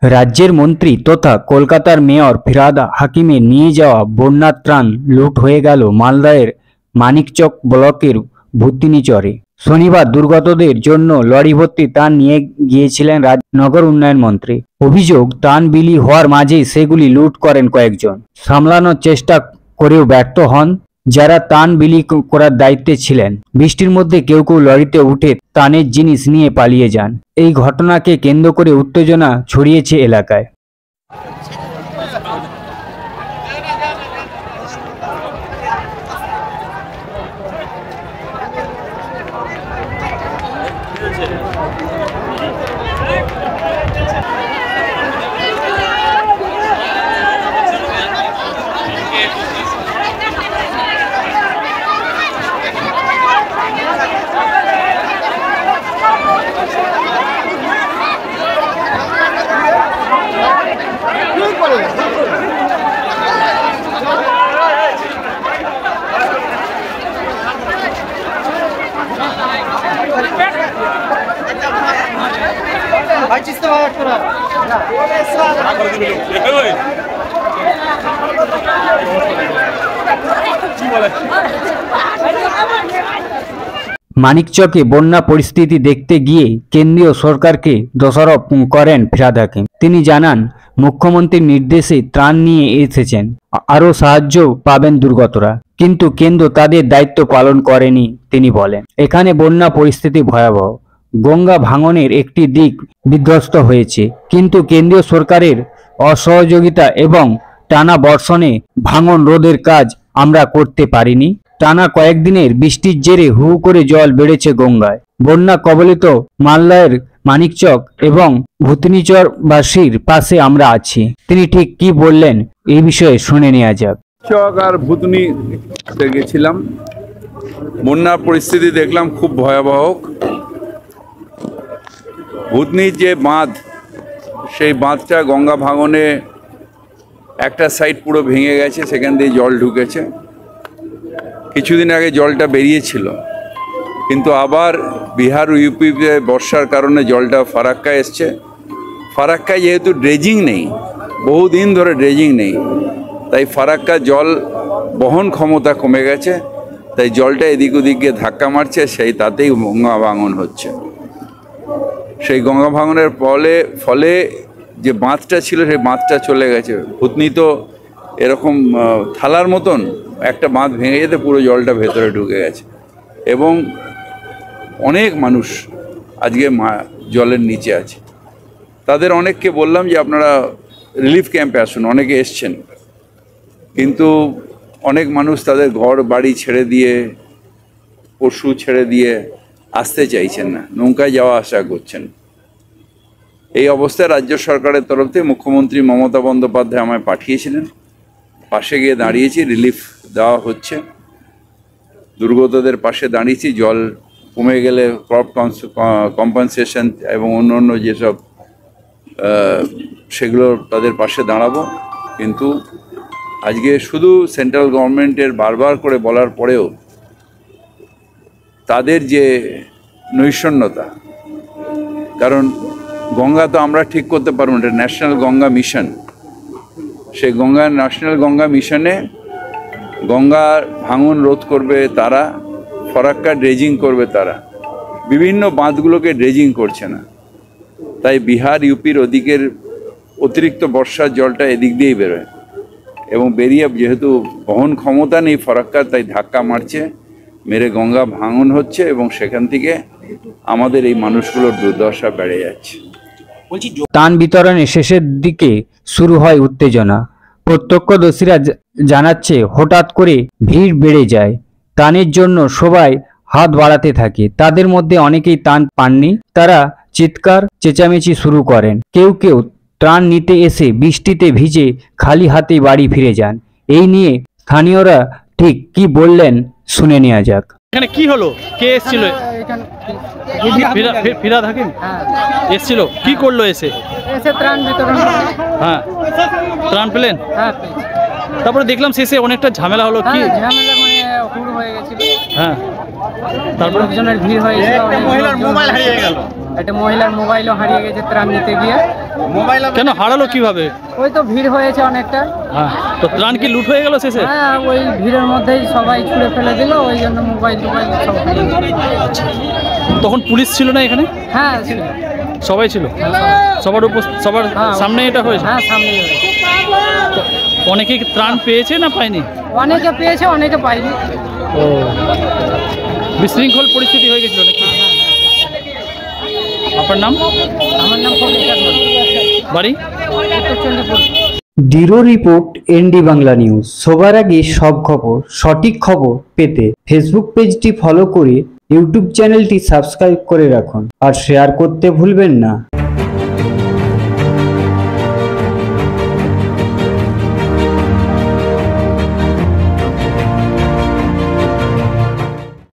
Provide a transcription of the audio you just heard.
রাজ্যের মন্ত্রী তথা কলকাতার মেয়র ফিরহাদ হাকিমের নিয়ে যাওয়া বন্যার ত্রাণ লুট হয়ে গেল মালদহের মানিকচক ব্লকের ভূতনিচরে। শনিবার দুর্গতদের জন্য লরি ভর্তি ত্রাণ নিয়ে গিয়েছিলেন নগর উন্নয়ন মন্ত্রী। অভিযোগ, ত্রাণ বিলি হওয়ার মাঝেই সেগুলি লুট করেন কয়েকজন। সামলানোর চেষ্টা করেও ব্যর্থ হন যারা ত্রাণ বিলি করার দায়িত্বে ছিলেন। বৃষ্টির মধ্যে কেউ কেউ লরিতে উঠে ত্রাণের জিনিস নিয়ে পালিয়ে যান। এই ঘটনাকে কেন্দ্র করে উত্তেজনা ছড়িয়েছে এলাকায়। মানিকচকে বন্যা পরিস্থিতি দেখতে গিয়ে কেন্দ্রীয় সরকারকে দোষারোপ করেন ফিরহাদ হাকিম। তিনি জানান, মুখ্যমন্ত্রীর নির্দেশে ত্রাণ নিয়ে এসেছেন, আরও সাহায্য পাবেন দুর্গতরা, কিন্তু কেন্দ্র তাদের দায়িত্ব পালন করেনি। তিনি বলেন, এখানে বন্যা পরিস্থিতি ভয়াবহ। গঙ্গা ভাঙনের একটি দিক বিধ্বস্ত হয়েছে, কিন্তু কেন্দ্রীয় সরকারের অসহযোগিতা এবং টানা বর্ষণে ভাঙন রোধের কাজ আমরা করতে পারিনি। টানা কয়েকদিনের বৃষ্টির জেরে হু করে জল বেড়েছে গঙ্গায়। বন্যা কবলিত মালদহের মানিকচক এবং ভূতনিচরবাসীর পাশে আমরা আছি। তিনি ঠিক কি বললেন এই বিষয়ে শুনে নেওয়া যাক। চক আর ভূতনিতে গেছিলাম, বন্যার পরিস্থিতি দেখলাম খুব ভয়াবহ। ভূতনির যে বাঁধ, সেই বাঁধটা গঙ্গা ভাঙনে একটা সাইড পুরো ভেঙে গেছে, সেখান দিয়ে জল ঢুকেছে। কিছুদিন আগে জলটা বেরিয়েছিল, কিন্তু আবার বিহার ও ইউপিতে বর্ষার কারণে জলটা ফারাক্কায় এসছে। ফারাক্কায় যেহেতু ড্রেজিং নেই, বহুদিন ধরে ড্রেজিং নেই, তাই ফারাক্কা জল বহন ক্ষমতা কমে গেছে, তাই জলটা এদিক ওদিক গিয়ে ধাক্কা মারছে, সেই তাতেই গঙ্গা ভাঙন হচ্ছে। সেই গঙ্গা ভাঙনের ফলে যে বাঁধটা ছিল সেই বাঁধটা চলে গেছে। ভূতনি তো এরকম থালার মতন একটা বাঁধ ভেঙে যেতে পুরো জলটা ভেতরে ঢুকে গেছে, এবং অনেক মানুষ আজকে জলের নিচে আছে। তাদের অনেককে বললাম যে আপনারা রিলিফ ক্যাম্পে আসুন, অনেকে এসছেন, কিন্তু অনেক মানুষ তাদের ঘর বাড়ি ছেড়ে দিয়ে, পশু ছেড়ে দিয়ে আসতে চাইছেন না, নৌকায় যাওয়া আসা করছেন। এই অবস্থায় রাজ্য সরকারের তরফ থেকে মুখ্যমন্ত্রী মমতা বন্দ্যোপাধ্যায় আমায় পাঠিয়েছিলেন, পাশে গিয়ে দাঁড়িয়েছি, রিলিফ দেওয়া হচ্ছে, দুর্গতদের পাশে দাঁড়িয়েছি। জল কমে গেলে ক্রপ কম্পেনসেশন এবং অন্য যেসব সেগুলো তাদের পাশে দাঁড়াবো। কিন্তু আজকে শুধু সেন্ট্রাল গভর্নমেন্টের বারবার করে বলার পরেও তাদের যে নৈষণ্যতা, কারণ গঙ্গা তো আমরা ঠিক করতে পারবো না, এটা ন্যাশনাল গঙ্গা মিশন। সেই ন্যাশনাল গঙ্গা মিশনে গঙ্গার ভাঙন রোধ করবে তারা, ফরাক্কা ড্রেজিং করবে তারা, বিভিন্ন বাঁধগুলোকে ড্রেজিং করছে না। তাই বিহার ইউপির ওদিকের অতিরিক্ত বর্ষার জলটা এদিক দিয়েই বেরোয়, এবং বেরিয়ে যেহেতু বহন ক্ষমতা নেই ফরাক্কার, তাই ধাক্কা মারছে, মেরে গঙ্গা ভাঙন হচ্ছে, এবং সেখান থেকে আমাদের এই মানুষগুলোর দুর্দশা বেড়ে যাচ্ছে। ত্রাণ বিতরণের শেষের দিকে শুরু হয় উত্তেজনা। প্রত্যক্ষদর্শীরা জানাচ্ছে, হঠাৎ করে ভিড় বেড়ে যায়। ত্রাণের জন্য সবাই হাত বাড়াতে থাকে। তাদের মধ্যে অনেকেই ত্রাণ পাননি, তারা চিৎকার চেঁচামেচি শুরু করেন। কেউ কেউ ত্রাণ নিতে এসে বৃষ্টিতে ভিজে খালি হাতে বাড়ি ফিরে যান। এই নিয়ে স্থানীয়রা ঠিক কি বললেন শুনে নেওয়া যাক। এখানে কি হলো, কে এসেছিল? ফিরহাদ হাকিম এসেছিল, কি করলো? এসে ত্রাণ বিতরণ। হ্যাঁ, ত্রাণ পেলেন? হ্যাঁ, তারপরে দেখলাম শেষে অনেকটা ঝামেলা হলো। কি ঝামেলা? মানে হুড় হয়ে গেছিল। হ্যাঁ, তারপর লোকজনের ভিড় হয়েছিল, একটা মহিলার মোবাইলও হারিয়ে গেছে ত্রাণ নিতে গিয়ে। কেন হারালো কিভাবে? ওই তো ভিড় হয়েছে অনেকটা। হ্যাঁ, তো ত্রাণ কি লুট হয়ে গেল শেষে? হ্যাঁ, ওই ভিড়ের মধ্যেই সবাই ছুঁড়ে ফেলে দিল, ওই জন্য মোবাইল টোবাইল সব হারিয়ে গেল। তখন পুলিশ ছিল না এখানে? হ্যাঁ ছিল। সবাই ছিল? সবার হ্যাঁ। সামনে এটা হয়েছে? হ্যাঁ সামনেই হয়েছে। তো অনেকে কি ত্রাণ পেয়েছে না পায়নি? অনেকে পেয়েছে, অনেকে পায়নি। ও, বিশৃঙ্খল পরিস্থিতি হয়ে গেছিল নাকি? আপনার নাম? আমার নাম ফকির কাদমান, বাড়ি? Uttar Chandipur. Bureau report ND Bangla news. সবার আগে সব খবর, সঠিক খবর পেতে ফেসবুক পেজটি ফলো করে ইউটিউব চ্যানেলটি সাবস্ক্রাইব করে রাখুন আর শেয়ার করতে ভুলবেন না।